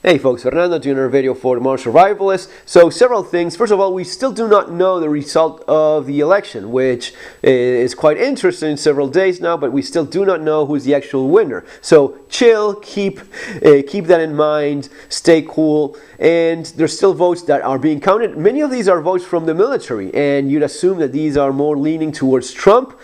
Hey folks, Fernando doing another video for the Modern Survivalist. So several things. First of all, we still do not know the result of the election, which is quite interesting in several days now, but we still do not know who's the actual winner. So chill, keep that in mind, stay cool, and there's still votes that are being counted. Many of these are votes from the military, and you'd assume that these are more leaning towards Trump.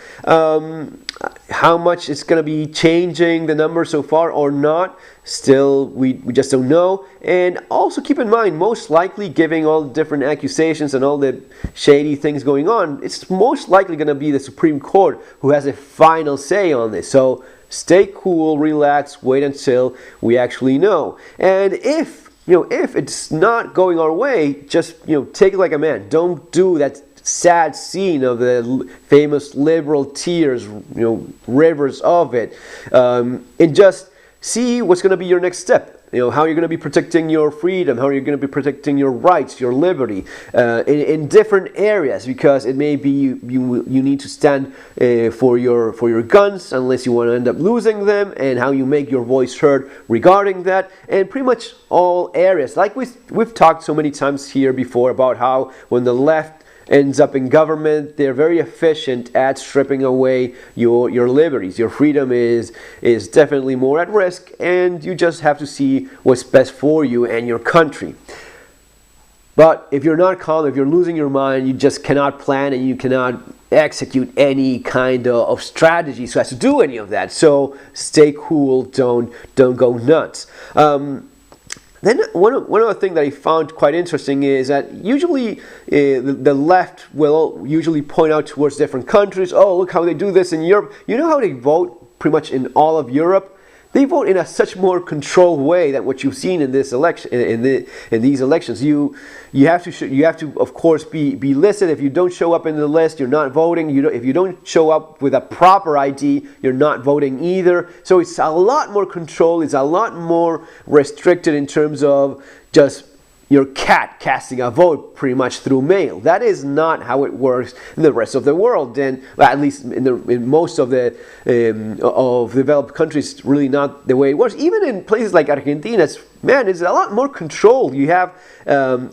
How much it's going to be changing the number so far or not, still we just don't know. And also keep in mind, most likely, giving all the different accusations and all the shady things going on, it's most likely going to be the Supreme Court who has a final say on this. So stay cool, relax, wait until we actually know. And if it's not going our way, just take it like a man. Don't do that sad scene of the famous liberal tears, rivers of it, and just see what's going to be your next step. How you're going to be protecting your freedom, how you're going to be protecting your rights, your liberty, in different areas, because it may be you need to stand for your guns unless you want to end up losing them, and how you make your voice heard regarding that, and pretty much all areas. Like we've talked so many times here before about how when the left ends up in government, they're very efficient at stripping away your liberties. Your freedom is definitely more at risk, and you just have to see what's best for you and your country. But if you're not calm, if you're losing your mind, you just cannot plan and you cannot execute any kind of strategy so as to do any of that. So stay cool, don't go nuts. Then one other thing that I found quite interesting is that usually the left will usually point out towards different countries. Oh, look how they do this in Europe. You know how they vote pretty much in all of Europe? They vote in a such more controlled way than what you've seen in this election, in these elections. You have to of course be listed. If you don't show up in the list, you're not voting. If you don't show up with a proper ID, you're not voting either. So it's a lot more controlled. It's a lot more restricted in terms of just your cat casting a vote pretty much through mail. That is not how it works in the rest of the world, and at least in most of the of developed countries, really not the way it works. Even in places like Argentina, it's a lot more controlled. You have,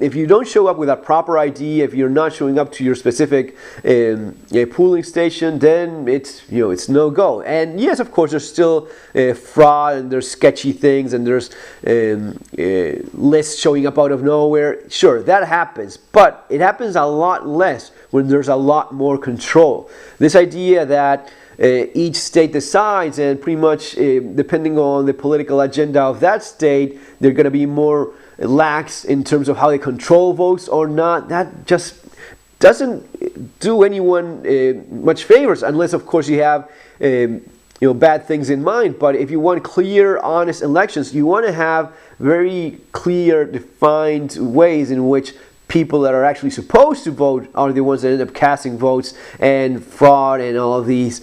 if you don't show up with a proper ID, if you're not showing up to your specific polling station, then it's no go. And yes, of course, there's still fraud, and there's sketchy things, and there's lists showing up out of nowhere. Sure, that happens, but it happens a lot less when there's a lot more control. This idea that each state decides, and pretty much depending on the political agenda of that state, they're going to be more lax in terms of how they control votes or not. That just doesn't do anyone much favors, unless of course you have bad things in mind. But if you want clear, honest elections, you want to have very clear, defined ways in which people that are actually supposed to vote are the ones that end up casting votes, and fraud and all of these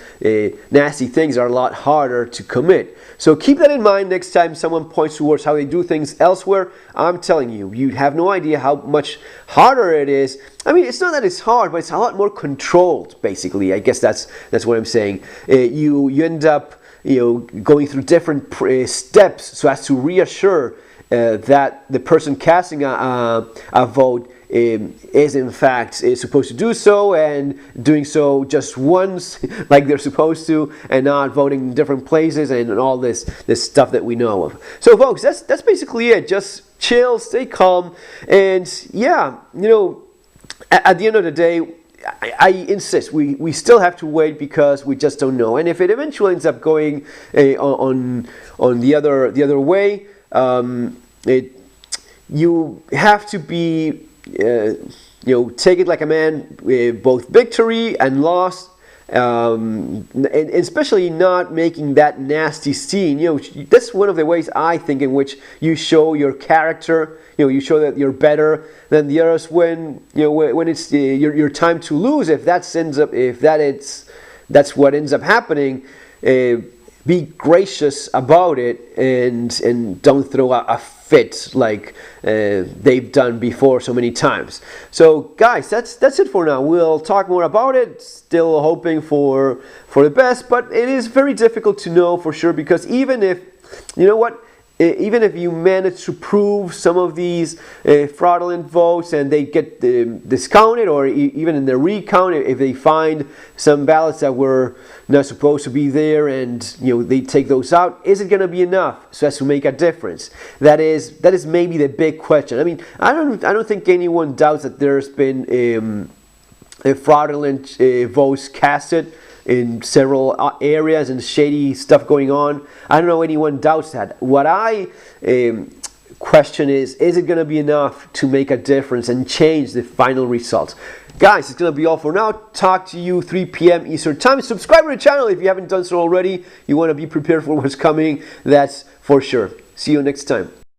nasty things are a lot harder to commit. So keep that in mind next time someone points towards how they do things elsewhere. I'm telling you, you have no idea how much harder it is. I mean, it's not that it's hard, but it's a lot more controlled, basically. I guess that's what I'm saying. You end up going through different steps so as to reassure that the person casting a vote is in fact supposed to do so, and doing so just once like they're supposed to, and not voting in different places and all this stuff that we know of. So folks, that's basically it. Just chill, stay calm, and yeah, at the end of the day, I insist, we still have to wait because we just don't know. And if it eventually ends up going on the other way, you have to be take it like a man, both victory and loss, and especially not making that nasty scene. That's one of the ways I think in which you show your character. You show that you're better than the others when it's your time to lose. If that's what ends up happening, be gracious about it, and don't throw a fit like they've done before so many times. So guys, that's it for now. We'll talk more about it. Still hoping for the best, but it is very difficult to know for sure, because even if even if you manage to prove some of these fraudulent votes and they get discounted, or even in the recount, if they find some ballots that were not supposed to be there and they take those out, is it going to be enough so as to make a difference? That is maybe the big question. I mean, I don't think anyone doubts that there's been fraudulent votes casted in several areas and shady stuff going on. I don't know anyone doubts that. What I question is it going to be enough to make a difference and change the final results? Guys, it's going to be all for now. Talk to you 3 p.m. Eastern Time. Subscribe to the channel if you haven't done so already. You want to be prepared for what's coming. That's for sure. See you next time.